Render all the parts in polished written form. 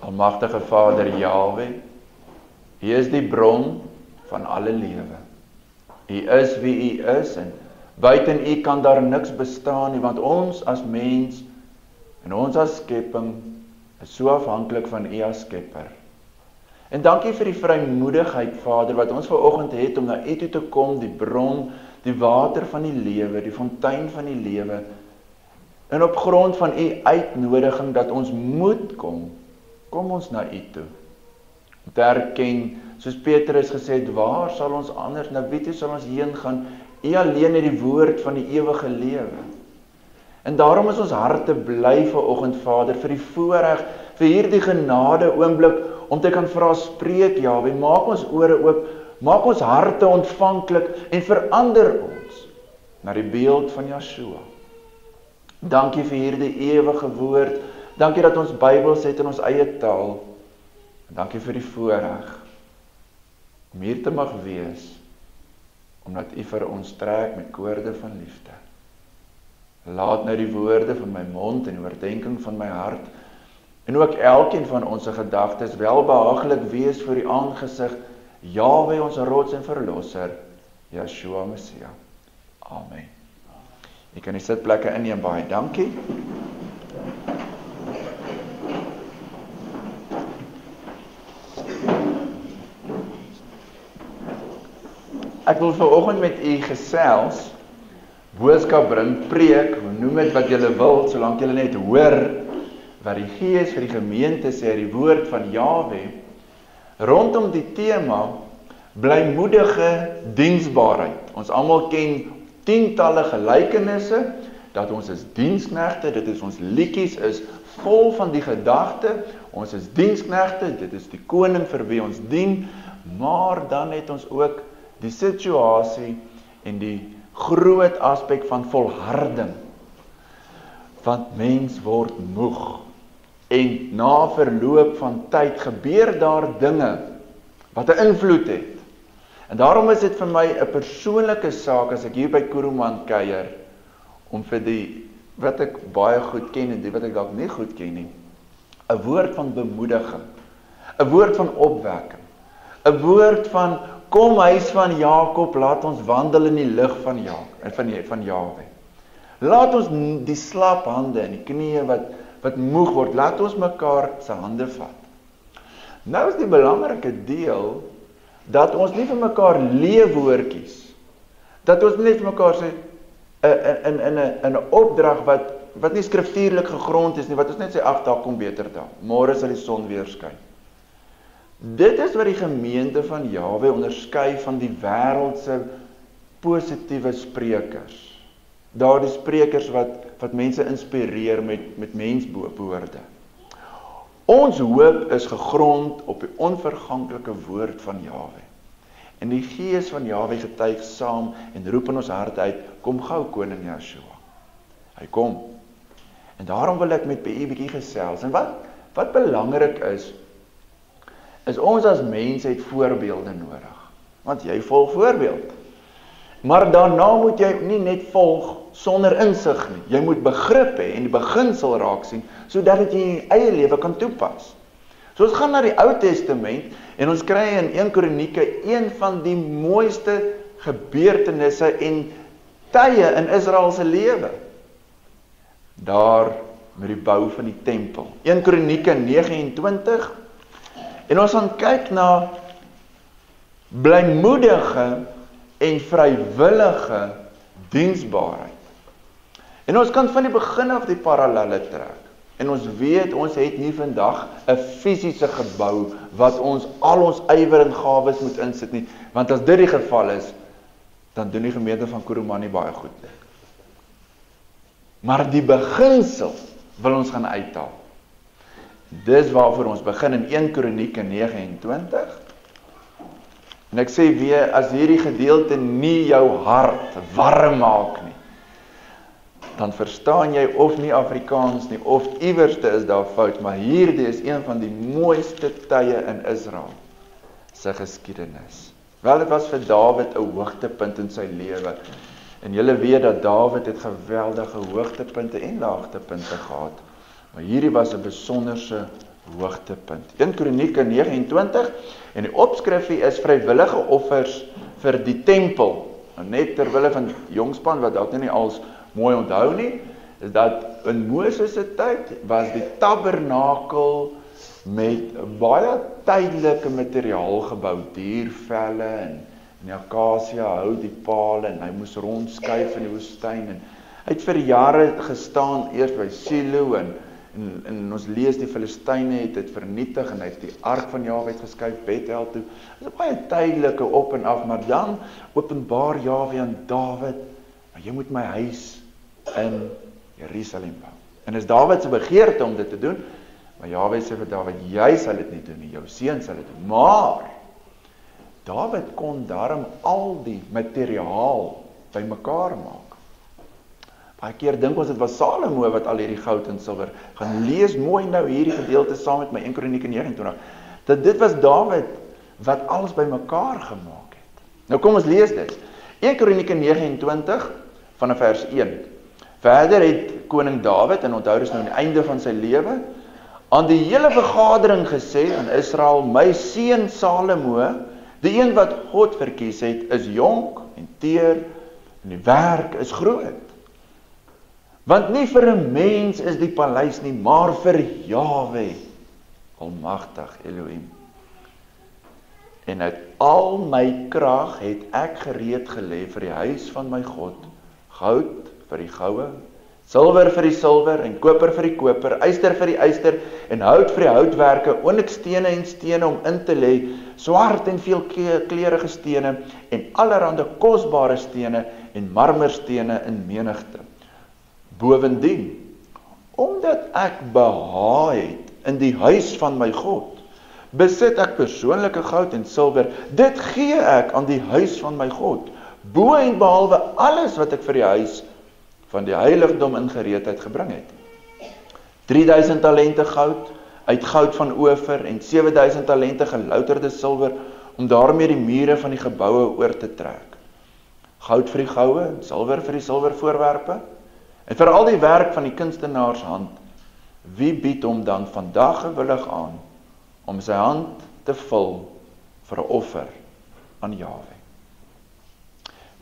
Almagtige Vader Jahwe, U is die bron van alle lewe. U is wie U is en buiten U kan daar niks bestaan nie, want ons as mens en ons as skepping is so afhanklik van U as skepper. En dankie vir die vrymoedigheid, Vader, wat ons vanoggend het om na U toe te kom, die bron, die water van die lewe, die fontein van die lewe, en op grond van U uitnodiging dat ons moet kom ons na U toe. Om te erken, soos Petrus gesê het, waar sal ons anders, na wie toe sal ons heen gaan? U alleen het die woord van die ewige lewe. En daarom is ons harte bly vanoggend, Vader, vir die voorreg, vir hierdie genade oomblik, om te kan vra, spreek Jahwe, maak ons ore oop, maak ons harte ontvanklik en verander ons na die beeld van Yeshua. Dankie vir hierdie ewige woord, dankie dat ons Bybels het in ons eie taal, en dankie vir die voorreg om hier te mag wees, omdat U vir ons trek met koorde van liefde. Laat nou die woorde van my mond en die oordeenking van my hart, en ook elkeen van ons gedagtes welbehaaglik wees voor U aangesig, Jahwe ons rots en verlosser, Yeshua Messia. Amen. Jy kan die sitplekke inneem, baie dankie. Ek wil vanoggend met U gesels, boodskap bring, preek, noem dit wat julle wil, solank julle net hoor wat die Gees vir die gemeente sê, die woord van Jahwe, rondom die tema, blymoedige diensbaarheid. Ons almal ken tientalle gelykenisse, dat ons is diensknegte, dit is ons liedjies is vol van die gedagte, ons is diensknegte, dit is die koning vir wie ons dien, maar dan het ons ook die situasie en die groot aspek van volharding. Want mens word moeg. En na verloop van tyd gebeur daar dinge wat 'n invloed het. En daarom is dit vir my 'n persoonlike saak as ek hier by Kuruman kuier, om vir die wat ek baie goed ken en die wat ek dalk nie goed ken nie, 'n woord van bemoediging, 'n woord van opwekking, 'n woord van kom huis van Jakob, laat ons wandel in die lig van Jahwe. Laat ons die slap hande en die knieë wat moeg word, laat ons mekaar se hande vat. Nou is die belangrike deel, dat ons nie vir mekaar leefwoordjies, dat ons nie vir mekaar sê, in 'n opdrag wat nie skriftuurlik gegrond is nie, wat ons net sê, ag, daar kom beter daar, môre sal die son weer skyn. Dit is wat die gemeente van Jahwe onderskei van die wêreldse positiewe sprekers. Daardie sprekers wat mense inspireer met menswoorde. Ons hoop is gegrond op die onverganklike woord van Jahwe. En die Gees van Jahwe getuig saam en roep in ons harte uit, kom gou koning Yeshua. Hy kom. En daarom wil ek met u bietjie gesels. En wat belangrik is ons as mense het voorbeelde nodig. Want jy volg voorbeeld. Maar daarna moet jy nie net volg sonder insig nie. Jy moet begrip hê en die beginsel raak sien, sodat dit jy in jou eie lewe kan toepas. So ons gaan na die Ou Testament en ons kry in 1 Kronieke een van die mooiste gebeurtenisse en tye in Israel se lewe. Daar met die bou van die tempel. 1 Kronieke 29. En ons gaan kyk na blymoedige en vrywillige diensbaarheid. En ons kan van die begin af die parallelle trek. En ons weet, ons het nie vandag 'n fisiese gebou wat ons al ons ywer en gawes moet insit nie. Want as dit die geval is, dan doen die gemeente van Kuruman nie baie goed nie. Maar die beginsel wil ons gaan uithaal. Dis waarvoor ons begin in 1 Kronieke 29. En ek sê weer, as hierdie gedeelte nie jou hart warm maak nie, dan verstaan jy of nie Afrikaans nie, of iewerste is daar fout, maar hierdie is een van die mooiste tye in Israel se geskiedenis. Wel, dit was vir Dawid 'n hoogtepunt in sy lewe. En julle weet dat Dawid het geweldige hoogtepunte en laagtepunte gehad. Maar hierdie was 'n besonderse hoogtepunt. 1 Kronieke 29 en die opskrifie is vrywillige offers vir die tempel. Nou net terwille van die jongspan wat dalk nie als mooi onthou nie, is dat in Moses se tyd was die tabernakel met baie tydelike materiaal gebou, diervelle en die akasia hout, die pale, en hy moes rondskuif in die woestyn, en hy het vir jare gestaan, eers by Silo, en ons lees die Filistyne het dit vernietig, en hy het die ark van Jahwe geskuif, Bethel toe. Dit is baie tydelike op en af, maar dan openbaar Jahwe aan Dawid, maar jy moet my huis in Jerusalem bou. En is Dawid se begeerte om dit te doen, maar Jahwe sê vir Dawid, jy sal dit nie doen nie, jou seun sal dit doen. Maar Dawid kon daarom al die materiaal bymekaar maak. Baie keer dink ons dit was Salomo wat al hierdie goud en silwer. Gaan lees mooi nou hierdie gedeelte saam met my 1 Kronieke 29. Dat dit was Dawid wat alles bymekaar gemaak het. Nou kom ons lees dit. 1 Kronieke 29 vanaf vers 1. Verder het koning Dawid, en onthou dis nou aan die einde van sy lewe, aan die hele vergadering gesê in Israel, my seun Salomo, die een wat God verkies het, is jonk en teer, en die werk is groot. Want nie vir 'n mens is die paleis nie, maar vir Jahwe, almagtig Elohim. En uit al my krag het ek gereed gelê vir die huis van my God, goud vir die goue, silwer vir die silwer, en koper vir die koper, yster vir die yster, en hout vir die houtwerke, onyxstene en stene om in te lê, swart en veelkleurige stene, en allerhande kosbare stene, en marmerstene in menigte. Bovendien, omdat ek behaag het in die huis van my God, besit ek persoonlike goud en silwer, dit gee ek aan die huis van my God, bo en behalwe alles wat ek vir die huis van die heiligdom in gereedheid gebring het. 3000 talente goud, uit goud van Ofer, en 7000 talente gelouterde silwer, om daarmee die mure van die geboue oor te trek. Goud vir die goue, en silwer vir die silwervoorwerpe, en vir al die werk van die kunstenaars hand, wie bied hom dan vandag gewillig aan, om sy hand te vul vir 'n offer aan Jahwe.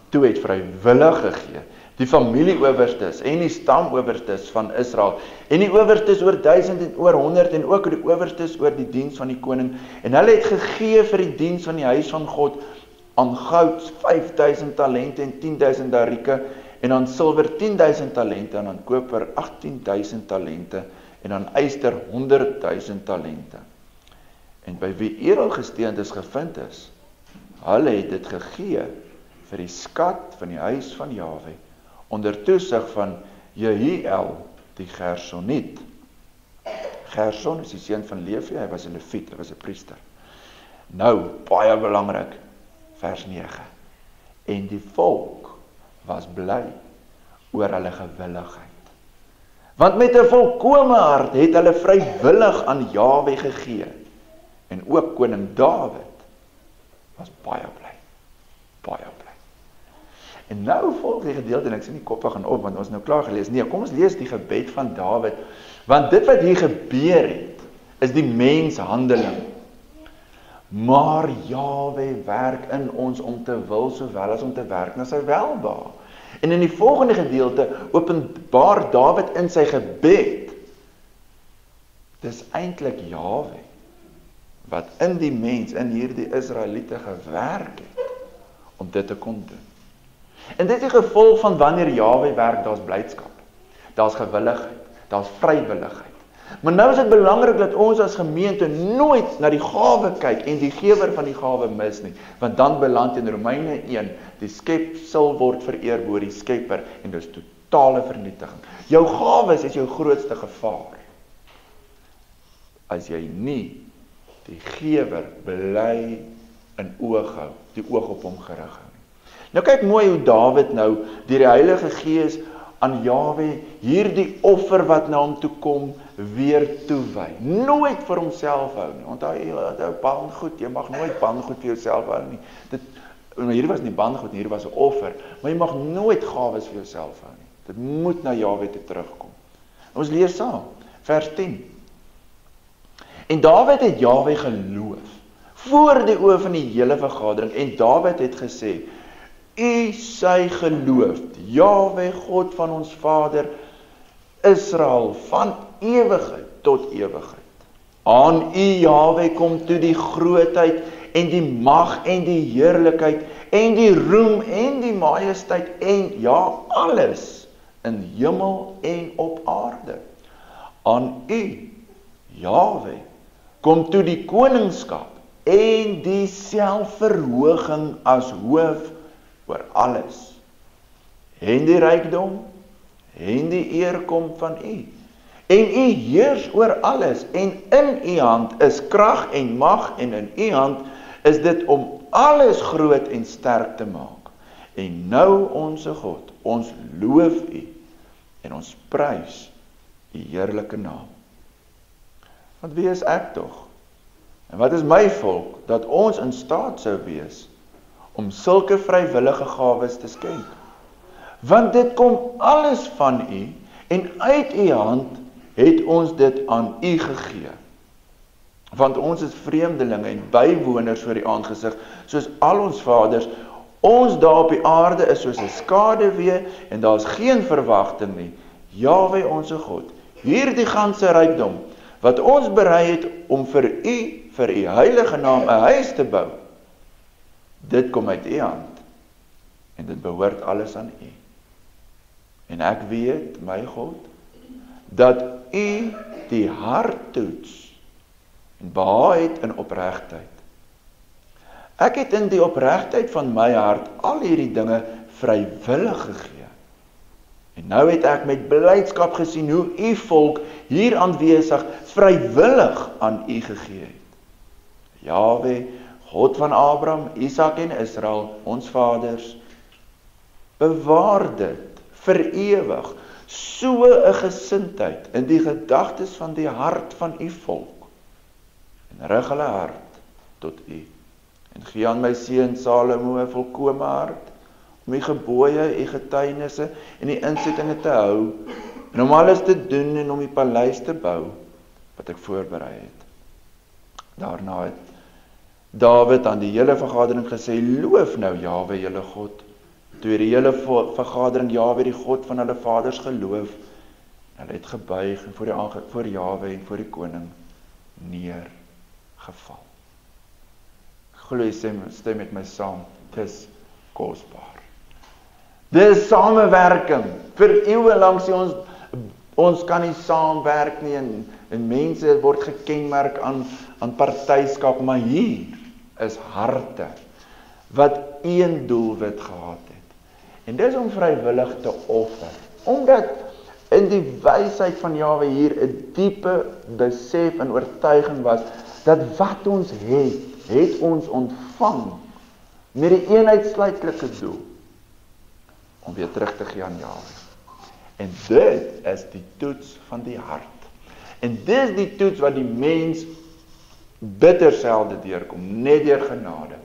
Toe het vrywillig gegee, die familieowerstes en die stamowerstes van Israel, en die owerstes oor 1000 en oor 100, en ook die owerstes oor die diens van die koning, en hulle het gegee vir die diens van die huis van God, aan goud 5000 talente en 10.000 darieke, en aan silwer 10.000 talente, en aan koper 18.000 talente, en aan yster 100.000 talente. En by wie edelgesteentes gevind is, hulle het dit gegee vir die skat van die huis van Jahwe, onder toesig van Jehiel die Gersoniet. Gerson is die seun van Levi, hy was 'n Leviet, hy was 'n priester. Nou, baie belangrik, vers 9. En die volk was bly oor hulle gewilligheid. Want met 'n volkome hart het hulle vrywillig aan Jahwe gegee. En ook koning Dawid was baie bly. Baie bly. En nou volg die gedeelte, en ek sien die koppe gaan op, want ons nou klaar gelees. Nee, kom ons lees die gebed van Dawid. Want dit wat hier gebeur het, is die menshandeling. Maar Jahwe werk in ons om te wil, sowel as om te werk na sy welbehae. En in die volgende gedeelte openbaar Dawid in sy gebed, dis eintlik Jahwe, wat in die mens, in hierdie Israeliete gewerk het, om dit te kon doen. En dit is die gevolg van wanneer Jahwe werk, daar's blydskap, daar's gewilligheid, daar's vrywilligheid. Maar nou is dit belangrik dat ons as gemeente nooit na die gawe kyk en die gewer van die gawe mis nie, want dan beland in Romeine 1, die skepsel word vereer bo die skepper, en dis totale vernietiging. Jou gawes is jou grootste gevaar, as jy nie die gewer bly in oog hou, die oog op hom gerig hou. Nou kyk mooi hoe Dawid nou deur die Heilige Gees aan Jahwe hierdie offer wat na hom toe kom weer toewy. Nooit vir homself hou nie. Onthou bandgoed, jy mag nooit bandgoed vir jouself hou nie. Hier was nie bandgoed, hier was 'n offer, maar jy mag nooit gawes vir jouself hou nie. Dit moet na Jahwe toe terugkom. Ons lees saam, vers 10. En Dawid het Jahwe geloof, voor die oë van die hele vergadering, en Dawid het gesê, U sy geloof, Jahwe God van ons Vader, Israel, van ewigheid tot ewigheid. Aan U, Jahwe, kom toe die grootheid, en die mag, en die heerlikheid, en die roem, en die majesteit, en ja, alles, in hemel en op aarde. Aan U, Jahwe, kom toe die koningskap, en die selfverhooging as hoof oor alles. En die rykdom, en die eer kom van U. En U heers oor alles, en in U hand is krag en mag, en in U hand is dit om alles groot en sterk te maak. En nou onse God, ons loof U, en ons prys U heerlike naam. Want wie is ek tog? En wat is my volk, dat ons in staat sou wees, om sulke vrywillige gawes te skenk? Want dit kom alles van U, en uit U hand het ons dit aan U gegee. Want ons is vreemdelinge en bywoners voor U aangesig, soos al ons vaders. Ons daar op die aarde is soos 'n skaduwee, en daar is geen verwagting nie. Jahwe onse God, hierdie ganse rykdom, wat ons berei het om vir U heilige naam 'n huis te bou, dit kom uit U hand, en dit behoort alles aan U. En ek weet, my God, dat U die hart toets, en behaag het in opregtheid. Ek het in die opregtheid van my hart al hierdie dinge vrywillig gegee. En nou het ek met blydskap gesien hoe U volk hier aanwesig vrywillig aan U gegee het. Jahwe, God van Abraham, Isak en Israel, ons vaders, bewaar dit vir ewig, so 'n gesindheid in die gedagtes van die hart van U volk, en rig hulle hart tot U, en gee aan my seun Salomo 'n volkome hart, om U gebooie, U getuienisse en die insettinge te hou, en om alles te doen en om die paleis te bou, wat ek voorberei het. Daarna het Dawid aan die hele vergadering gesê, loof nou Jahwe julle God. Toe het die hele vergadering Jahwe die God van hulle vaders geloof, hulle het gebuig en voor Jahwe en voor die koning neergeval. Glo jy stem met my saam, dis kosbaar. Dis samewerking. Vir eeue lank sê ons kan nie saamwerk nie, en mense word gekenmerk aan partyskap, maar hier is harte wat een doelwit gehad het. En dis om vrywillig te offer, omdat in die wysheid van Jahwe hier 'n diepe besef en oortuiging was, dat wat ons het ons ontvang, met die een uitsluitlike doel, om weer terug te gee aan Jahwe. En dit is die toets van die hart. En dit is die toets wat die mens bitter selde deurkom, net deur genade,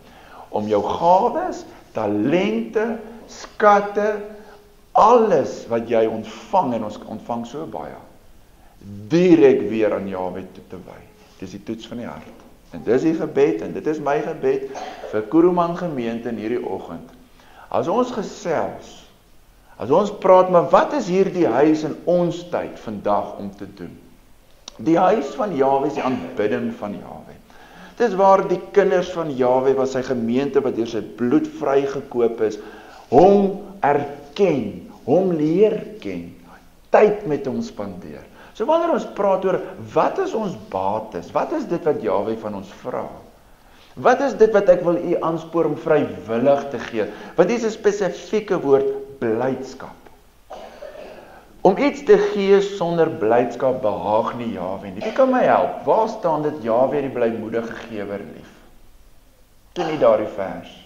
om jou gawes, talente, skatte, alles wat jy ontvang, en ons ontvang so baie, direk weer aan Jahwe toe te wy. Dis die toets van die hart. En dis die gebed, en dit is my gebed vir Kuruman gemeente in hierdie oggend. As ons gesels, as ons praat, maar wat is hier die huis in ons tyd vandag om te doen? Die huis van Jahwe is die aanbidding van Jahwe. Dis waar die kinders van Jahwe, wat sy gemeente wat deur sy bloed vrygekoop is, hom erken, hom leer ken, tyd met hom spandeer. So wanneer ons praat oor wat is ons bates, wat is dit wat Jahwe van ons vra? Wat is dit wat ek wil u aanspoor om vrywillig te gee? Want dit is 'n spesifieke woord, blydskap. Om iets te gee sonder blydskap behaag nie Jahwe nie. Wie kan my help? Waar staan dit Jahwe die blymoedige gewer lief? Toe nie daardie vers.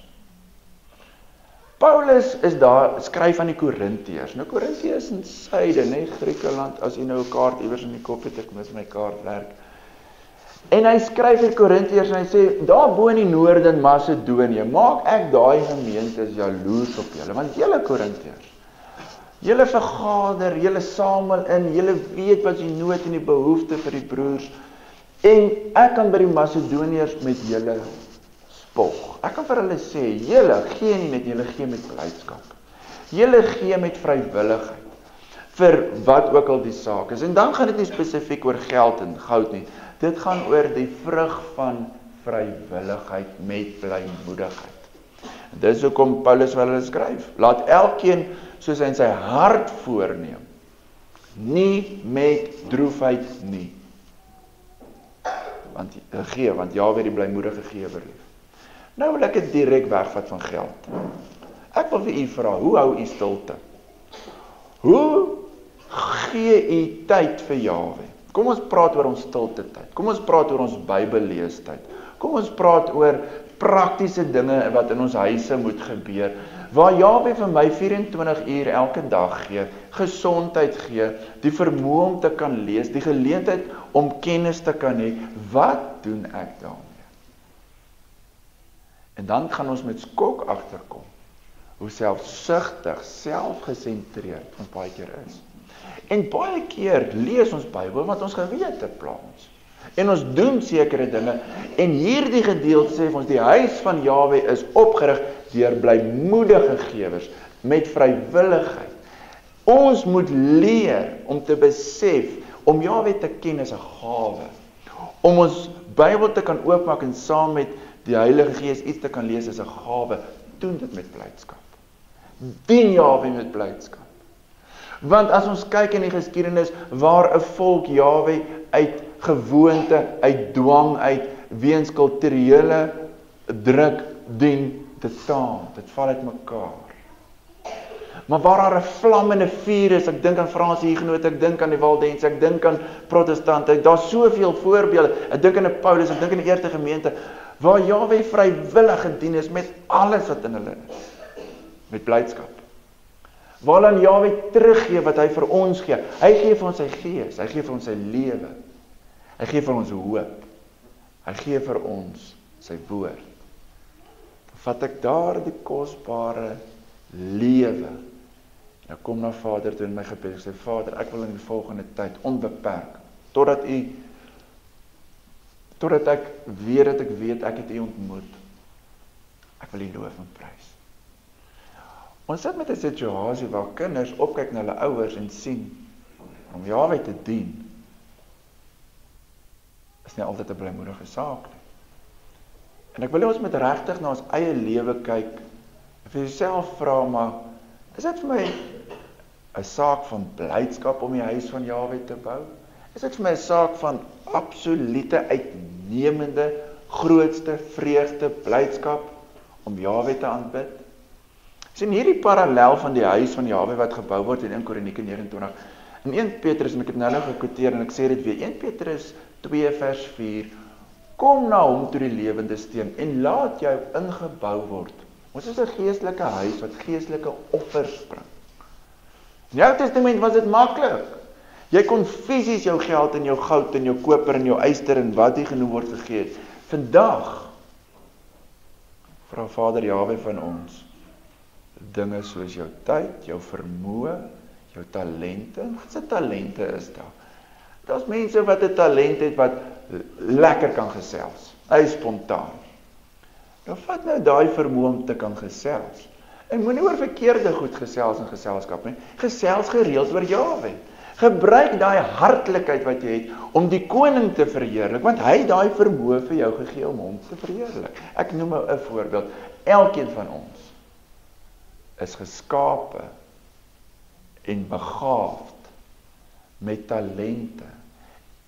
Paulus is daar, skryf aan die Korintiërs. Nou Korintië is in suide, nee, Griekeland, as jy nou 'n kaart iewers in die kop het, ek mis my kaartwerk. En hy skryf vir Korintiërs en hy sê, daar bo in die noorde in Macedonië, maak ek daai gemeentes jaloers op julle, want julle Korintiërs, julle vergader, julle samel in, julle weet wat die nood en die behoefte vir die broers, En ek kan by die Macedoniërs met julle spog. Ek kan vir hulle sê, julle gee nie net, julle gee met blydskap. Julle gee met vrywilligheid vir wat ook al die saak is. En dan gaan dit nie spesifiek oor geld en goud nie. Dit gaan oor die vrug van vrywilligheid met blymoedigheid. En dis hoekom Paulus vir hulle skryf, laat elkeen soos hy in sy hart voorneem, nie met droefheid nie. Want Jahwe die blymoedige gewer lief. Nou wil ek dit direk wegvat van geld. Ek wil vir u vra, hoe hou u stilte? Hoe gee u tyd vir Jahwe? Kom ons praat oor ons stilte tyd. Kom ons praat oor ons Bybelleestyd. Kom ons praat oor praktiese dinge wat in ons huise moet gebeur, waar Jahwe vir my 24 uur elke dag gee, gesondheid gee, die vermoë om te kan lees, die geleentheid om kennis te kan hê. Wat doen ek daarmee? En dan gaan ons met skok agterkom hoe selfsugtig, selfgesentreerd ons baie keer is. En baie keer lees ons Bybel want ons gewete pla ons. En ons doen sekere dinge, en hierdie gedeelte sê vir ons, die huis van Jahwe is opgerig deur blymoedige gewers, met vrywilligheid. Ons moet leer om te besef, om Jahwe te ken as 'n gawe, om ons Bybel te kan oopmaak en saam met die Heilige Gees iets te kan lees as 'n gawe, doen dit met blydskap. Dien Jahwe met blydskap. Want as ons kyk in die geskiedenis, waar 'n volk Jahwe uit gewoonte, uit dwang, uit weens kulturele druk dien, dit taam, dit val uit mekaar. Maar waar daar 'n vlammende vuur is, ek dink aan Franse Huguenote, ek dink aan die Waldense, ek dink aan protestante, daar's soveel voorbeelde, ek dink aan 'n Paulus, ek dink aan die eerste gemeente, waar Jahwe vrywillig gedien is met alles wat in hulle is, met blydskap. Waar dan Jahwe teruggee wat hy vir ons gee. Hy gee vir ons sy gees, hy gee vir ons sy lewe, hy gee vir ons hoop, hy gee vir ons sy woord. Dan vat ek daar die kosbare lewe, en ek kom na Vader toe in my gebed, ek sê, Vader, ek wil in die volgende tyd onbeperk, totdat ek weet ek het u ontmoet. Ek wil u loof en prys. Ons sit met 'n situasie waar kinders opkyk na hulle ouers en sien, om Jahwe te dien, is nie altyd 'n blymoedige saak nie. En ek wil ons met regtig na ons eie lewe kyk, en vir jouself vra, maar, is dit vir my 'n saak van blydskap om die huis van Jahwe te bou? Is dit vir my 'n saak van absolute, uitnemende, grootste vreugde, blydskap om Jahwe te aanbid? Sien hierdie parallel van die huis van Jahwe wat gebou word in 1 Kronieke 29. In 1 Petrus, en ek het nou gekwoteer en ek sê dit weer, 1 Petrus 2 vers 4, kom na hom toe die lewende steen en laat jou ingebou word. Ons is 'n geestelike huis wat geestelike offers bring. In die Ou Testament was dit maklik. Jy kon fisies jou geld en jou goud en jou koper en jou yster en wat hier genoem word gegee het. Vandag vra Vader Jahwe van ons dinge soos jou tyd, jou vermoë, jou talente. Wat se talente is daar? Daar's mense wat 'n talent het wat lekker kan gesels. Hy is spontaan. Nou vat nou daai vermoë om te kan gesels. En moenie oor verkeerde goed gesels in geselskap nie. Gesels gereeld oor Jahwe. Gebruik daai hartlikheid wat jy het om die koning te verheerlik, want hy het daai vermoë vir jou gegee om hom te verheerlik. Ek noem 'n voorbeeld. Elkeen van ons is geskape en begaafd met talente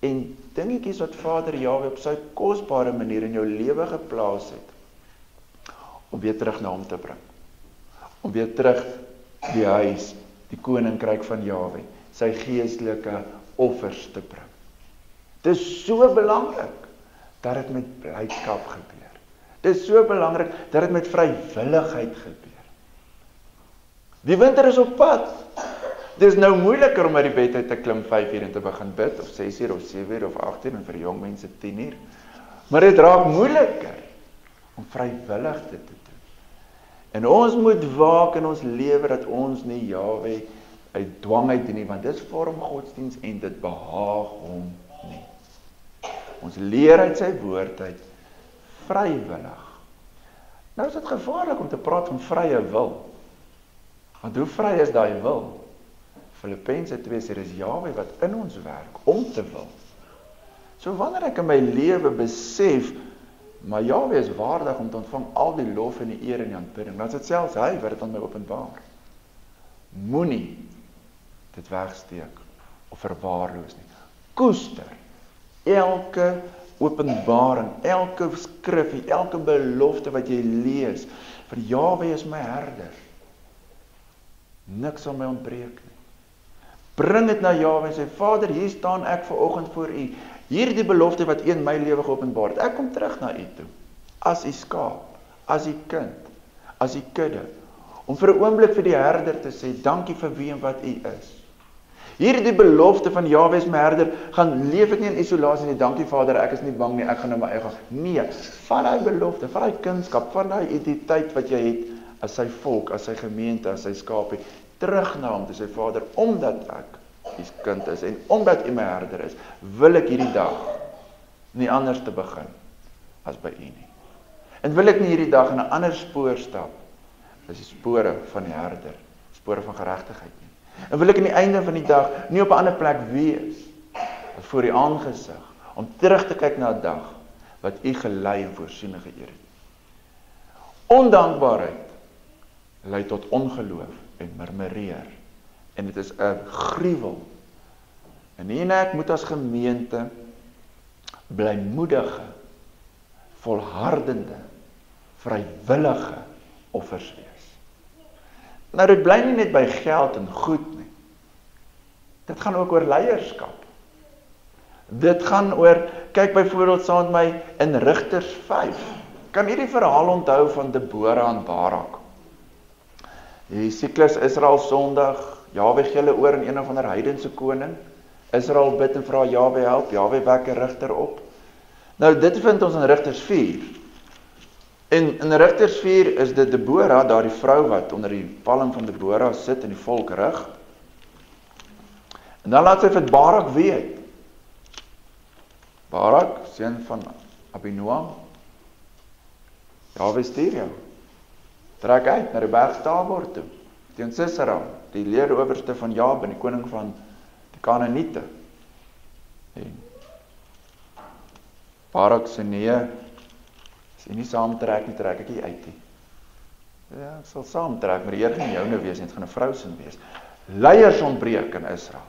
en dingetjies wat Vader Jahwe op sy kosbare manier in jou lewe geplaas het om weer terug na hom te bring. Om weer terug die huis, die koninkryk van Jahwe, sy geestelike offers te bring. Dit is so belangrik dat dit met blydskap gebeur. Dit is so belangrik dat dit met vrywilligheid gebeur. Die winter is op pad. Dit is nou moeiliker om uit die bed uit te klim 5 uur en te begin bid, of 6 uur, of 7 uur, of 8 uur, en vir jong mense 10 uur. Maar dit raak moeiliker om vrywillig dit te doen. En ons moet waak in ons lewe dat ons nie Jahwe uit dwang uit dien nie, want dit is vorm godsdiens en dit behaag hom nie. Ons leer uit sy woord uit, vrywillig. Nou is dit gevaarlik om te praat van vrye wil. Want hoe vry is daai wil? Filippense 2 sê, dis Jahwe wat in ons werk, om te wil. So wanneer ek in my lewe besef, maar Jahwe is waardig om te ontvang al die lof en die eer en die aanbidding, dan is dit selfs hy wat dit aan my openbaar. Moenie dit wegsteek of verwaarloos nie. Koester elke openbaring, elke skrif, elke belofte wat jy lees, vir Jahwe is my herder. Niks sal my ontbreek nie. Bring dit na Jahwe en sê, Vader, hier staan ek vanoggend voor u. Hierdie belofte wat u in my lewe geopenbaar het. Ek kom terug na u toe. As u skaap, as u kind, as u kudde. Om vir 'n oomblik vir die herder te sê, dankie vir wie en wat u is. Hierdie belofte van Jahwe is my herder, gaan leef ek nie in isolasie nie, dankie Vader, ek is nie bang nie, ek gaan nou my eie gaan. Nee, van die belofte, van die kindskap, van die identiteit wat jy het, as sy volk, as sy gemeente, as sy skapie, terug na hom te sê, Vader, omdat ek die kind is, en omdat u my herder is, wil ek hierdie dag nie anders te begin, as by u nie. En wil ek nie hierdie dag in 'n ander spoor stap, as die spore van die herder, spore van geregtigheid nie. En wil ek aan die einde van die dag nie op 'n ander plek wees, as voor die aangesig, om terug te kyk na 'n dag, wat u gelei en voorsien en geëer het. Ondankbaarheid lei tot ongeloof en murmureer. En dit is 'n gruwel. En ek moet as gemeente blymoedige, volhardende, vrywillige offers wees. Nou dit bly nie net by geld en goed nie. Dit gaan ook oor leierskap. Dit gaan oor, kyk byvoorbeeld saam met my in Rigters 5. Kan hierdie verhaal onthou van Deborah en Barak? Die siklus Israel Sondag, Jahwe gee hulle oor aan een of ander heidense koning. Israel bid en vra Jahwe help, Jahwe wek 'n rigter op. Nou dit vind ons in Rigters 4. En in Rigters 4 is dit Deborah, daardie vrou wat onder die palm van Deborah sit en die volk rig. En dan laat sy vir Barak weet. Barak, seun van Abinoam, Jahwe stuur jou. Trek uit na die berg Tabor toe, teen Sisera, die leerowerste van Jabin, die koning van die Kanaaniete. En Barak sê nee, as jy nie saamtrek nie, trek ek nie uit nie. Ja, ek sal saamtrek, maar die Here gaan nie joune wees nie, het gaan 'n vrousin wees. Leiers ontbreek in Israel,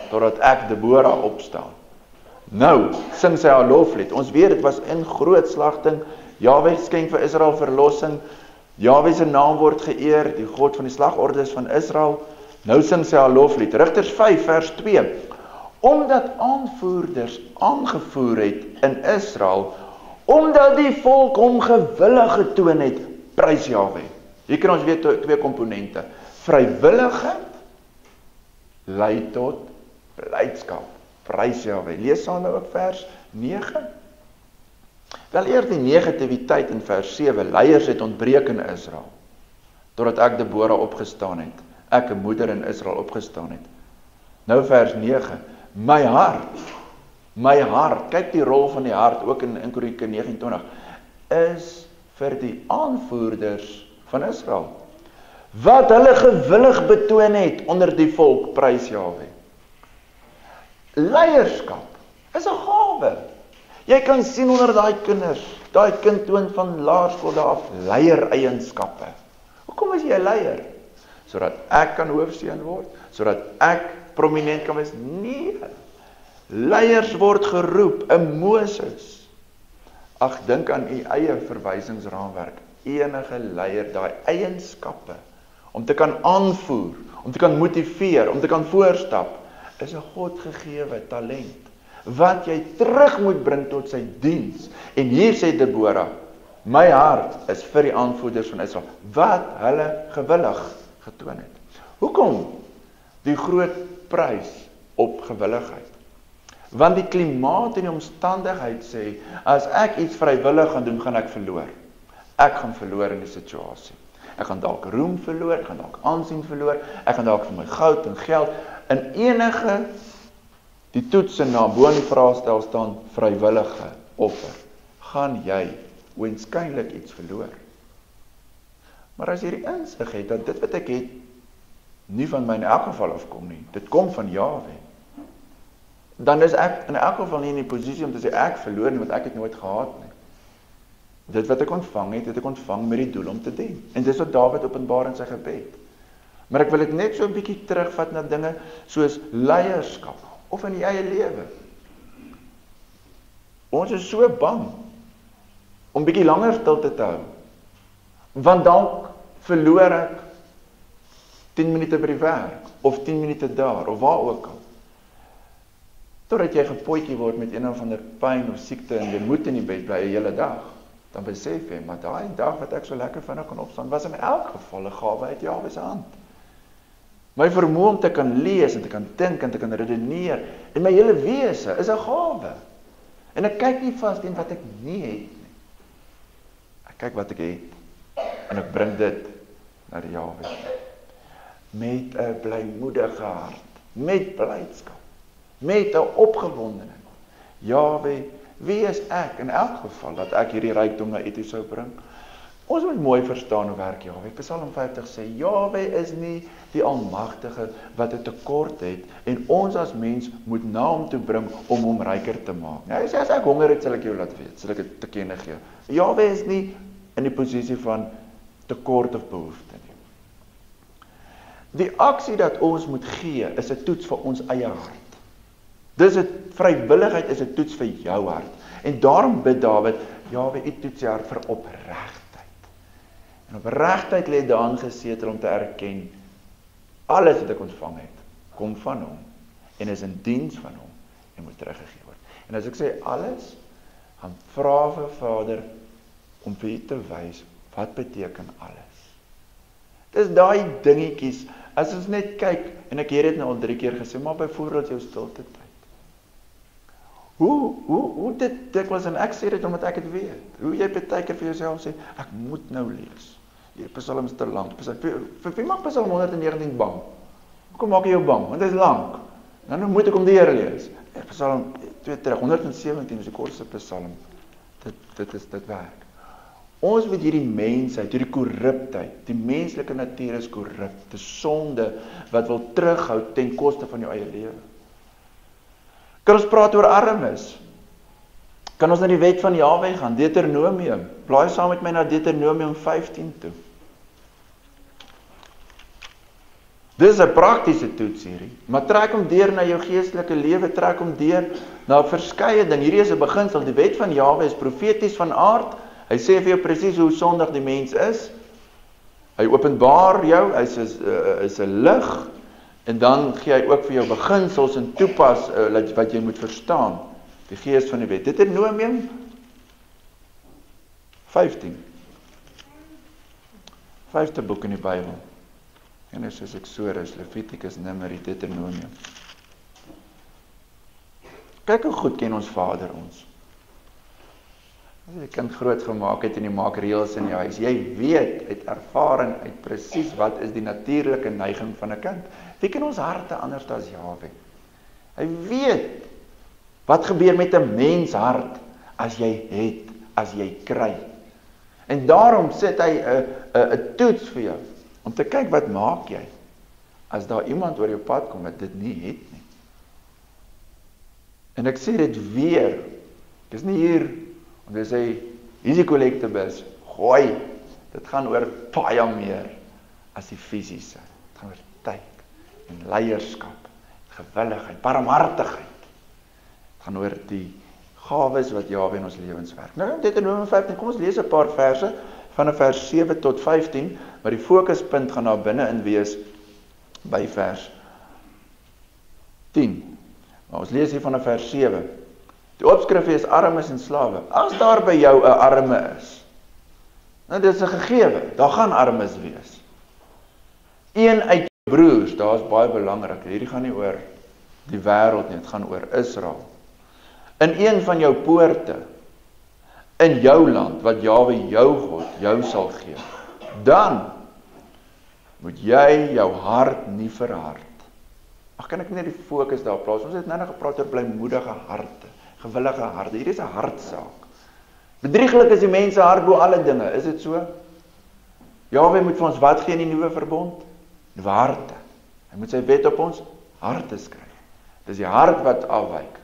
totdat ek Deborah opstaan. Nou, sing sy haar loflied. Ons weet, dit was in groot slagting, Jahwe skenk vir Israel verlossing, Jahwe se naam word geëer, die God van die slagordes van Israel. Nou sing sy haar loflied. Rigters 5 vers 2. Omdat aanvoerders aangevoer het in Israel, omdat die volk hom gewillig getoon het, prys Jahwe. Hier kan ons weer twee komponente. Vrywilligheid lei tot blydskap. Prys Jahwe. Lees saam nou ook vers 9. Wel eers die negativiteit in vers 7. Leiers het ontbreek in Israel, totdat ek Deborah opgestaan het. Ek 'n moeder in Israel opgestaan het. Nou vers 9. My hart, kyk die rol van die hart, ook in Kronieke 29, is vir die aanvoerders van Israel, wat hulle gewillig betoon het onder die volk, prys Jahwe. Leierskap is 'n gawe. Jy kan sien onder daai kinders, daai kind toon van laerskool af leiereienskappe. Hoekom is jy 'n leier? Sodat ek kan hoofseun word, sodat ek prominent kan wees? Nee. Leiers word geroep, 'n Moses. Ag, dink aan u eie verwysingsraamwerk. Enige leier, daai eienskappe om te kan aanvoer, om te kan motiveer, om te kan voorstap, is 'n Godgegewe talent wat jy terug moet bring tot sy diens. En hier sê Deborah, my hart is vir die aanvoerders van Israel, wat hulle gewillig getoon het. Hoekom die groot prys op gewilligheid? Want die klimaat en die omstandigheid sê, as ek iets vrywillig gaan doen, gaan ek verloor. Ek gaan verloor in die situasie. Ek gaan dalk roem verloor, ek gaan dalk aansien verloor, ek gaan dalk vir my goud en geld, in enige Die toets en na bo in die vraestel staan vrywillige offer. Gaan jy oënskynlik iets verloor? Maar as jy die insig het, dat dit wat ek het, nie van my in elk geval afkom nie, dit kom van Jahwe, dan is ek in elk geval nie in die posisie om te sê, ek verloor nie, want ek het nooit gehad nie. Dit wat ek ontvang het ek ontvang met die doel om te dien. En dis wat Dawid openbaar in sy gebed. Maar ek wil dit net so 'n bietjie terugvat na dinge soos leierskap, of in die eie lewe. Ons is so bang om bietjie langer stilte te hou, want dalk verloor ek 10 minute by die werk, of 10 minute daar, of waar ook al. Totdat jy gepootjie word met een of ander pyn of siekte, en jy moet in die bed bly 'n hele dag, dan besef jy, maar daai dag wat ek so lekker vinnig kon opstaan, was in elk geval 'n gawe uit Jahwe se hand. My vermoë om te kan lees, en te kan dink, en te kan redeneer, en my hele wese is 'n gawe. En ek kyk nie vas teen wat ek nie het nie. Ek kyk wat ek het, en ek bring dit na die Jahwe. Met 'n blymoedige hart, met blydskap, met 'n opgewondenheid. Jahwe, wie is ek in elk geval dat ek hierdie rykdom na U toe sou bring? Ons moet mooi verstaan hoe werk Jahwe. Psalm 50 sê, Jahwe is nie die Almagtige wat 'n tekort het, en ons as mens moet na hom toe bring om hom ryker te maak. Hy sê, as ek honger het, sal ek jou laat weet, sal ek dit te kenne gee. Jahwe is nie in die posisie van tekort of behoefte nie. Die aksie dat ons moet gee, is 'n toets vir ons eie hart. Dis 'n vrywilligheid, is 'n toets vir jou hart. En daarom bid Dawid, Jahwe, U toets jou hart vir opregtheid. En opregtheid lê daarin gesetel om te erken, alles wat ek ontvang het, kom van hom, en is in diens van hom, en moet teruggegee word. En as ek sê alles, gaan vra vir Vader, om vir U te wys, wat beteken alles? Dis daai dingetjies, as ons net kyk, en ek het dit nou al 3 keer gesê, maar byvoorbeeld jou stilte tyd. Hoe dit dikwels, en ek sê dit omdat ek dit weet, hoe jy baie keer vir jouself sê, ek moet nou lees. Hierdie Psalm is te lank. Vir wie maak Psalm 119 bang? Hoekom maak jy jou bang? Want dit is lank. Nou moet ek hom deur lees. Psalm 2 terug, 117 is die kortste Psalm. Dit werk. Ons weet hierdie mensheid, hierdie korruptheid, die menslike natuur is korrup, die sonde wat wil terughou ten koste van jou eie lewe. Kan ons praat oor armes? Kan ons na die wet van Jahwe gaan, Deuteronomium? Blaai saam met my na Deuteronomium 15 toe. Dis 'n praktiese toets hierdie, maar trek hom deur na jou geestelike lewe, trek hom deur na verskeie dinge. Hierdie is 'n beginsel, die wet van Jahwe is profeties van aard. Hy sê vir jou presies hoe sondig die mens is. Hy openbaar jou, hy is 'n lig, en dan gee hy ook vir jou beginsels en toepas wat jy moet verstaan. Die gees van die wet. Deuteronomium 15. 5de boek in die Bybel. Genesis, Exodus, Levitikus, Numeri, Deuteronomium. Kyk hoe goed ken ons Vader ons. As jy 'n kind groot gemaak het en jy maak reëls in die huis, jy weet uit ervaring uit presies wat is die natuurlike neiging van 'n kind. Wie ken ons harte anders as Jahwe? Hy weet wat gebeur met 'n mens hart as jy het, as jy kry. En daarom sit hy 'n toets vir jou om te kyk wat maak jy as daar iemand oor jou pad kom wat dit nie het nie. En ek sê dit weer. Ek is nie hier om te sê hier is die collectibles, gooi. Dit gaan oor baie meer as die fisiese. Dit gaan oor tyd en leierskap, gewilligheid, barmhartigheid. Het gaan oor die gawes wat Jahwe in ons lewens werk. Nou, dit in Deuteronomium 15, kom ons lees 'n paar verse, van vers 7 tot 15, maar die fokuspunt gaan daar binne in wees, by vers 10. Maar ons lees hier van vers 7. Die opskrif is armes en slawe. As daar by jou 'n arme is, nou dit is 'n gegewe, daar gaan armes wees. Een uit jou broers, daar is baie belangrik, hierdie gaan nie oor die wêreld nie, dit gaan oor Israel. In een van jou poorte, in jou land, wat Jahwe jou God, jou sal gee, dan moet jy jou hart nie verhard, kan ek net die fokus daar plaas? Ons het nou gepraat oor blymoedige harte, gewillige harte. Hier is 'n hartsaak. Bedrieglik is die mens se hart bo alle dinge, is dit so? Jahwe moet vir ons wat gee in die nuwe verbond? Nuwe harte. Hy moet sy wet op ons harte skryf. Dis die hart wat afwyk.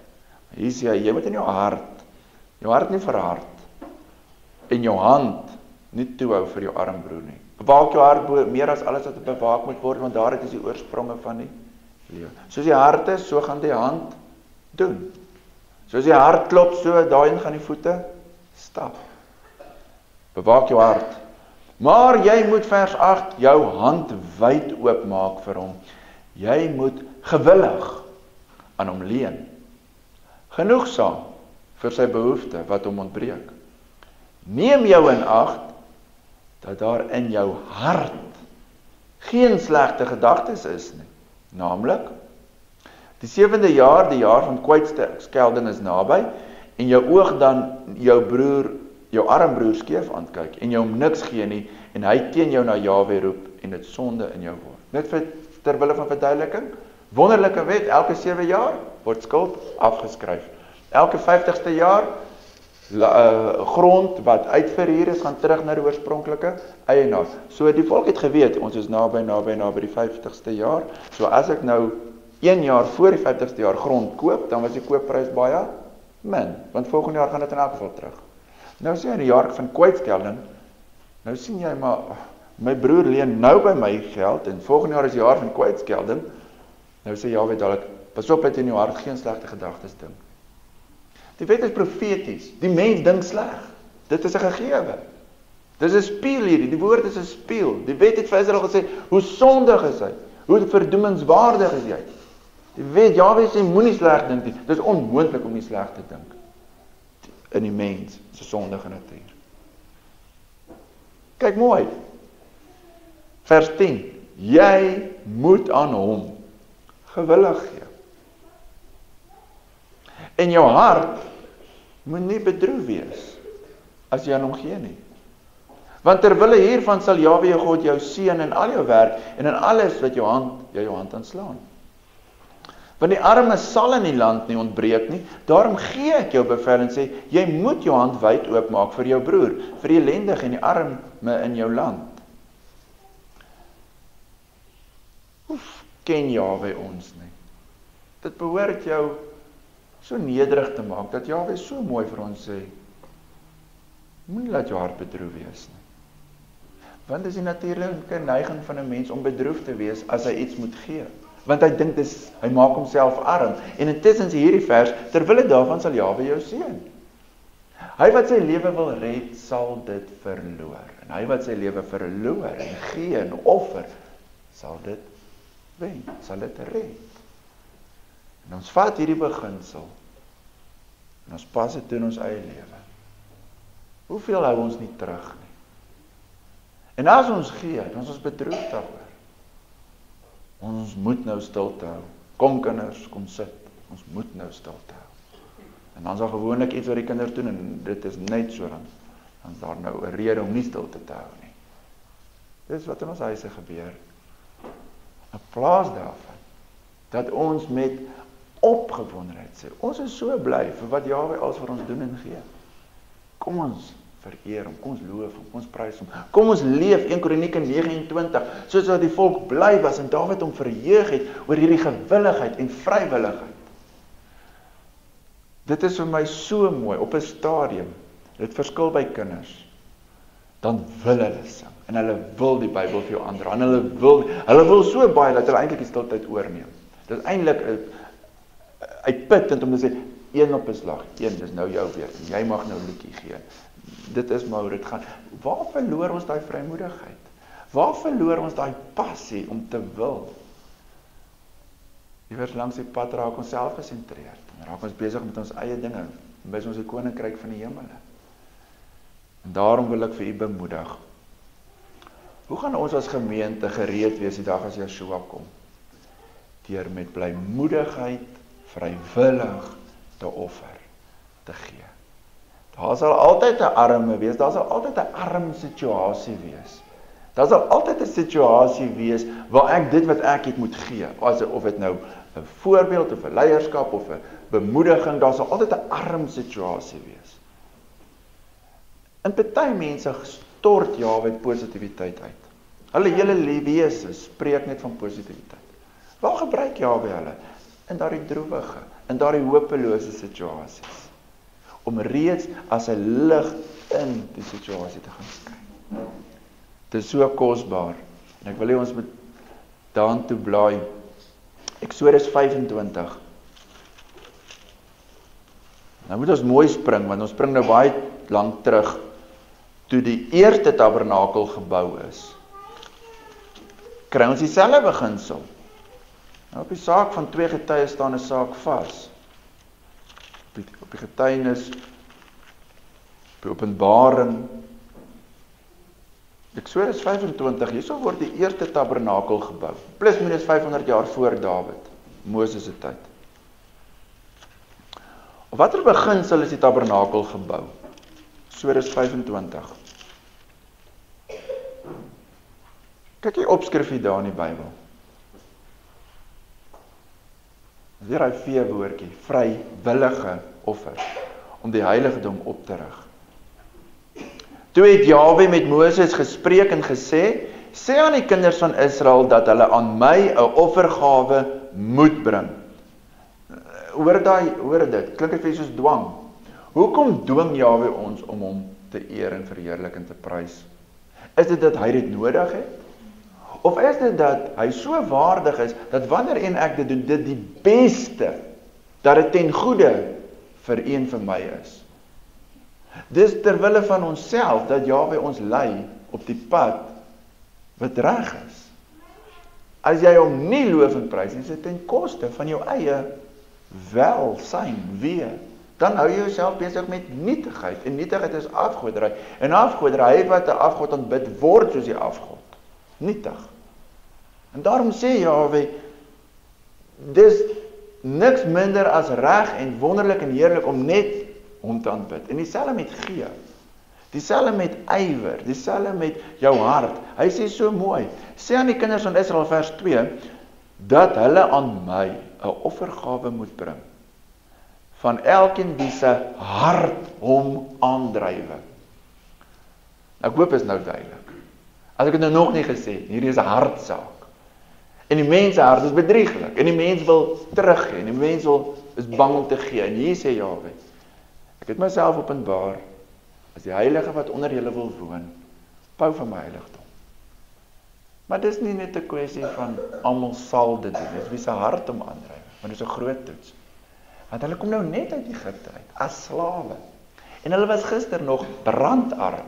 Hier sê hy, jy moet in jou hart nie verhard, en jou hand nie toehou vir jou armbroer nie. Bewaak jou hart meer as alles wat bewaak moet word, want daaruit is die oorspronge van die lewe. Soos die hart is, so gaan die hand doen. Soos die hart klop, so daarin gaan die voete stap. Bewaak jou hart. Maar jy moet vers 8 jou hand wyd oopmaak vir hom. Jy moet gewillig aan hom leen. Genoegsaam vir sy behoefte wat hom ontbreek. Neem jou in ag dat daar in jou hart geen slegte gedagtes is nie. Naamlik, die 7de jaar, die jaar van kwytskelding is naby, en jou oog dan jou armbroer skeef aankyk, en jou om niks gee nie, en hy teen jou na Jahwe roep, en dit sonde in jou word. Net terwille van verduideliking, wonderlike wet, elke 7 jaar word skuld afgeskryf. Elke 50ste jaar, grond wat uitverhuur is, gaan terug na die oorspronklike eienaar. So die volk het geweet, ons is naby die 50ste jaar, so as ek nou 1 jaar voor die 50ste jaar grond koop, dan was die koopprys baie min, want volgende jaar gaan dit in elk geval terug. Nou sê in die jaar van kwytskelding, nou sien jy maar, my broer leen nou by my geld, en volgende jaar is die jaar van kwytskelding, nou sê Jahwe dadelik, pas op dat jy in jou hart geen slegte gedagtes dink. Die wet is profeties, die mens dink sleg, dit is 'n gegewe. Dit is 'n spieël hierdie, die woord is 'n spieël. Die wet het vir Israel gesê, hoe sondig is hy, hoe verdoemenswaardig is jy. Die wet, Jahwe sê, moenie sleg dink nie, dit is onmoontlik om nie sleg te dink, in die mens, se sondige natuur. Kyk mooi, vers 10, jy moet aan hom gewillig gee. En jou hart moet nie bedroef wees as jy aan hom gee nie. Want terwille hiervan sal Jahwe jou God jou seën in al jou werk en in alles wat jou hand aanslaan. Want die arme sal in die land nie ontbreek nie, daarom gee ek jou bevel en sê, jy moet jou hand wyd oopmaak vir jou broer, vir die ellendige en die arme in jou land. Hoe ken Jahwe ons nie? Dit behoort jou so nederig te maak, dat Jahwe so mooi vir ons sê, moenie laat jou hart bedroef wees nie. Want dit is die natuurlike neiging van 'n mens om bedroef te wees as hy iets moet gee. Want hy dink hy maak homself arm. En intussen hierdie vers, terwille daarvan sal Jahwe jou seën. Hy wat sy lewe wil red, sal dit verloor. En hy wat sy lewe verloor en gee en offer, sal dit wen, sal dit red. En ons vat hierdie beginsel en ons pas dit in ons eie lewe. Hoeveel hou ons nie terug nie? En as ons gee, dan is ons bedroef daaroor. Ons moet nou stilte hou. Kom kinders, kom sit. Ons moet nou stilte hou. En dan is daar gewoonlik iets wat die kinders doen, en dit is net so dan is daar nou 'n rede om nie stilte te hou nie. Dit is wat in ons huise gebeur. In plaas daarvan, dat ons met opgewondenheid sê, ons is so bly vir wat Jahwe als vir ons doen en gee. Kom ons vereer hom, kom ons loof hom, kom ons prys hom, kom ons leef 1 Kronieke 29, soos dat die volk bly was en Dawid hom verheug het oor hierdie gewilligheid en vrywilligheid. Dit is vir my so mooi, op 'n stadium, dit verskil by kinders, dan wil hulle sing, en hulle wil die Bybel vir jou aandra, en hulle wil so baie, dat hulle eintlik die stiltyd oorneem. Dit is eintlik uitputtend om te sê, een op 'n slag, dis nou jou weer, jy mag nou liedjie gee. Dit is maar hoe dit gaan. Waar verloor ons daai vrymoedigheid? Waar verloor ons daai passie om te wil? Iewers langs die pad raak ons self gesentreerd, en raak ons besig met ons eie dinge, en mis ons die koninkryk van die hemele. En daarom wil ek vir u bemoedig. Hoe gaan ons as gemeente gereed wees die dag as Yeshua kom? Deur met blymoedigheid, vrywillig te offer, te gee. Daar sal altyd 'n arme wees, daar sal altyd 'n arm situasie wees. Daar sal altyd 'n situasie wees waar ek dit wat ek het moet gee, of dit nou 'n voorbeeld of 'n leierskap of 'n bemoediging, daar sal altyd 'n arm situasie wees. En party mense stort Jaweh positiwiteit uit. Hulle hele wese spreek net van positiwiteit. Waar gebruik Jaweh hulle? In daardie droewige, in daardie hopelose situasies. Om reeds as 'n lig in die situasie te gaan skyn. Dit is so kosbaar. En ek wil hê ons moet daartoe blaai. Eksodus 25. Nou moet ons mooi spring, want ons spring nou baie lank terug, toe die eerste tabernakel gebou is. Kry ons dieselfde beginsel. Nou op die saak van 2 getuies staan 'n saak vas. Op die getuienis, op die Openbaring. Eksodus 25, hierso word die eerste tabernakel gebou. Plus minus 500 jaar voor Dawid, Moses se tyd. Op watter beginsel is die tabernakel gebou? Eksodus 25. Kyk jy opskrif hier daar in die Bybel. Weer hy veewoordjie, vrywillige offer, om die heiligdom op te rig. Toe het Jaweh met Moses gespreek en gesê, sê aan die kinders van Israel dat hulle aan my 'n offergawe moet bring. Hoor dit, klink dit vir soos dwang. Hoekom dwing Jaweh ons om hom te eer en verheerlik en te prys? Is dit dat hy dit nodig het? Of is dit dat hy so waardig is, dat wanneer en ek dit doen, dit die beste, dat dit ten goeie vir een vir my is? Dis terwille van onsself, dat Jaweh ons lei op die pad, wat reg is. As jy hom nie loof en prys, is dit ten koste van jou eie welsyn, dan hou jy jouself besig met nietigheid, en nietigheid is afgoderry, en afgoderry, hy wat 'n afgod aanbid, word soos die afgod, nietig. En daarom sê Jaweh, dis niks minder as reg en wonderlik en heerlik om net hom te aanbid. En dieselfde met gee, dieselfde met ywer, dieselfde met jou hart. Hy sê so mooi, sê aan die kinders van Israel vers 2, dat hulle aan my 'n offergawe moet bring, van elkeen wie se hart hom aandrywe. Ek hoop is nou duidelik. As ek het nou nog nie gesê, hierdie is 'n hartsaak. En die mens se hart is bedrieglik, en die mens wil teruggee, en die mens is bang om te gee. En hier sê Jaweh, ek het myself openbaar as die heilige wat onder julle wil woon, bou van my heiligdom. Maar dis nie net 'n kwessie van almal sal dit doen, dis wie se hart hom aandryf, want dit is 'n groot toets. Want hulle kom nou net uit Egipte uit, as slawe. En hulle was gister nog brandarm.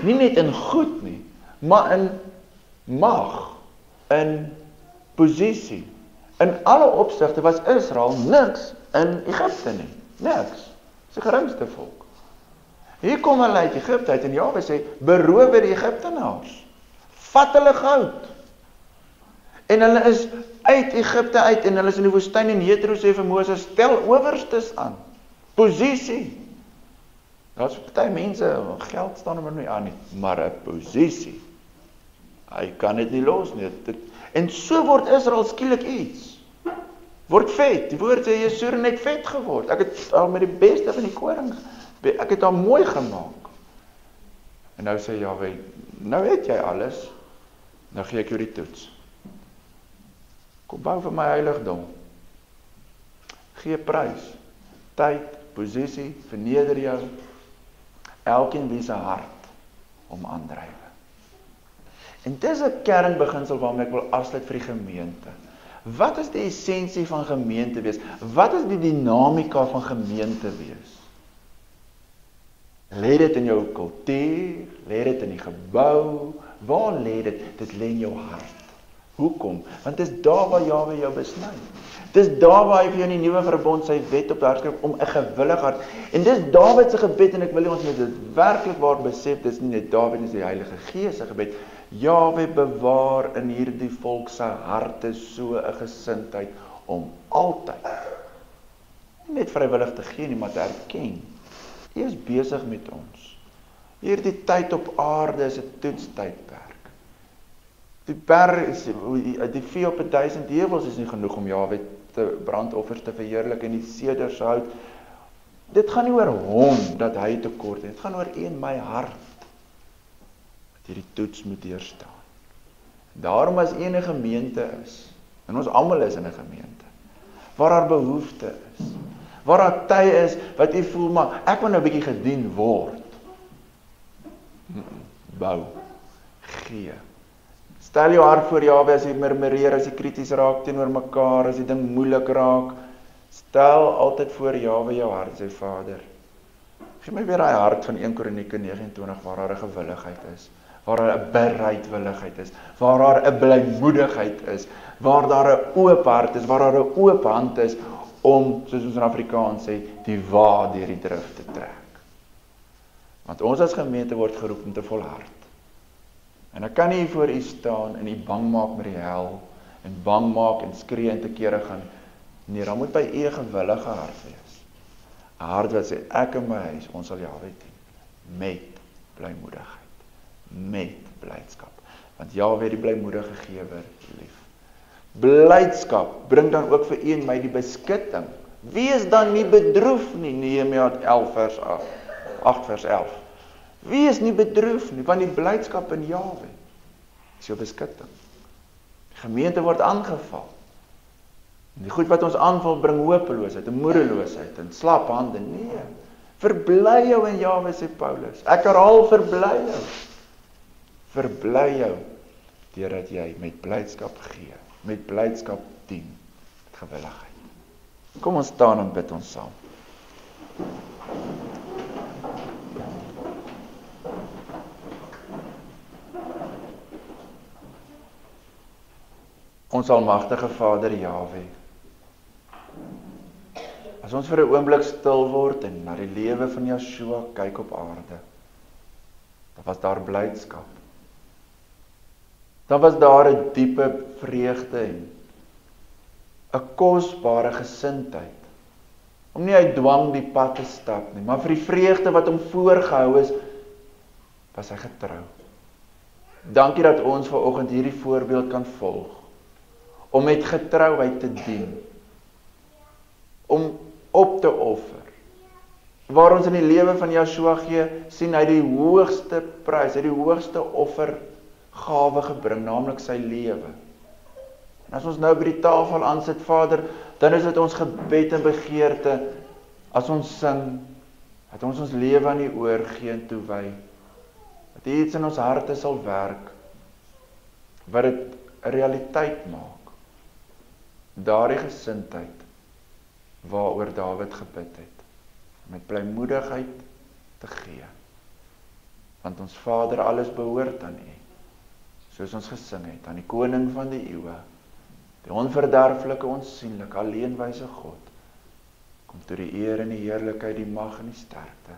Nie net in goed nie, maar in mag, in posisie. In alle opsigte was Israel niks in Egipte nie. Niks. Dis die geringste volk. Hier kom hulle uit Egipte uit en Jaweh sê, beroof die Egiptenaars. Vat hulle goud. En hulle is uit Egipte uit en hulle is in die woestyn en Jethro sê vir Moses, stel owerstes aan. Posisie. Daar's party mense, geld staan hom nie aan nie, maar 'n posisie. Hy kan dit nie los nie. En so word Israel skielik iets. Word vet. Die woord sê, Jesur net vet geword. Ek het al met die beste van die koring, ek het al mooi gemaak. En nou sê Jaweh, nou het jy alles, nou gee ek jou die toets. Kom bou vir my heiligdom. Gee prys, tyd, posisie, verneder jou, elkeen wie se hart om aandryf. En dis 'n kernbeginsel waarmee ek wil afsluit vir die gemeente. Wat is die essensie van gemeente wees? Wat is die dinamika van gemeente wees? Lê dit in jou kultuur? Lê dit in die gebou? Waar lê dit? Dit lê in jou hart. Hoekom? Want dis daar waar Jaweh jou besny. Dis daar waar hy vir jou in die nuwe verbond sy wet op herskryf om 'n gewillige hart. En dis Dawid se gebed en ek wil hê ons moet dit werklik waar besef, dis nie net Dawid, dis die Heilige Gees se gebed. Jaweh bewaar in hierdie volk se harte so 'n gesindheid om altyd nie net vrywillig te gee nie, maar te erken. Hy is besig met ons. Hierdie tyd op aarde is 'n toetstydperk. Die berg is die vee op 1000 heuwels is nie genoeg om Jahwe te brandoffers te verheerlik en die sedershout. Dit gaan nie oor hom dat hy tekort het. Dit gaan oor een my hart wat hierdie toets moet deurstaan. Daarom as een gemeente is, en ons almal is in 'n gemeente, waar daar behoefte is, waar daar tye is wat jy voel maar ek wil nou 'n bietjie gedien word. Bou, gee. Stel jou hart voor Jahwe as jy murmureer, as jy krities raak teenoor mekaar, as die ding moeilik raak. Stel altyd voor Jahwe jou hart, sê Vader. Gee my weer daai hart van 1 Kronieke 29 waar daar 'n gewilligheid is, waar daar 'n bereidwilligheid is, waar daar 'n blymoedigheid is, waar daar 'n oop hart is, waar daar 'n oop hand is om, soos ons in Afrikaans sê, die wa deur die drif te trek. Want ons as gemeente word geroep om te volhard. En ek kan nie voor u staan en u bang maak met die hel, en bang maak en skree en te kere gaan. Nee, dan moet by u 'n gewillige hart wees. 'n Hart wat sê, ek en my huis, ons sal Jahwe dien. Met blymoedigheid. Met blydskap. Want Jahwe die blymoedige gewer lief. Blydskap bring dan ook vir u en my die beskutting. Wees dan nie bedroef nie, Nehemia 11 vers 8 vers 11. Wees nie bedroef nie, want die blydskap in Jahwe is jou beskutting. Die gemeente word aangeval. En die goed wat ons aanval bring hopeloosheid en moedeloosheid en slap hande. Nee, verbly jou in Jahwe, sê Paulus. Ek herhaal, verbly jou. Verbly jou, deurdat jy met blydskap gee, met blydskap dien, met gewilligheid. Kom ons staan en bid ons saam. Ons almagtige Vader Jahwe, as ons vir 'n oomblik stil word en na die lewe van Yeshua kyk op aarde, dan was daar blydskap. Dan was daar 'n diepe vreugde en 'n kosbare gesindheid, om nie uit dwang die pad te stap nie, maar vir die vreugde wat hom voorgehou is, was hy getrou. Dankie dat ons vanoggend hierdie voorbeeld kan volg, om met getrouheid te dien, om op te offer. Waar ons in die lewe van Yeshua gee, sien hy die hoogste prys, hy die hoogste offergawe gebring, naamlik sy lewe. En as ons nou by die tafel aansit, Vader, dan is dit ons gebed en begeerte, as ons sing, dat ons lewe aan U oorgee en toewy, dat U iets in ons harte sal werk, wat dit 'n realiteit maak. Daardie gesindheid, waaroor Dawid gebid het, met blymoedigheid te gee. Want ons Vader, alles behoort aan U, soos ons gesing het, aan die koning van die eeue, die onverderflike, onsienlike, alleenwyse God, kom toe die eer en die heerlikheid, die mag en die sterkte.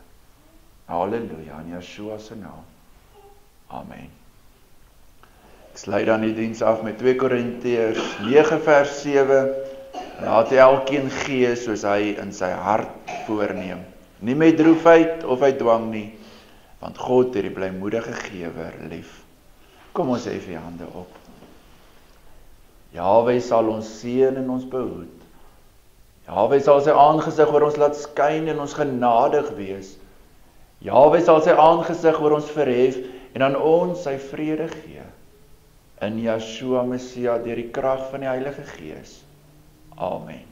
Halleluja, in Yeshua se naam. Amen. Ek sluit dan die diens af met 2 Korintiërs 9 vers 7. Laat elkeen gee soos hy in sy hart voorneem. Nie met droefheid of uit dwang nie, want God het die blymoedige gewer lief. Kom ons hef die hande op. Jahwe sal ons seën en ons behoed. Jahwe sal sy aangesig oor ons laat skyn en ons genadig wees. Jahwe sal sy aangesig oor ons verhef en aan ons sy vrede gee. In Yeshua Messia deur die krag van die Heilige Gees. Amen.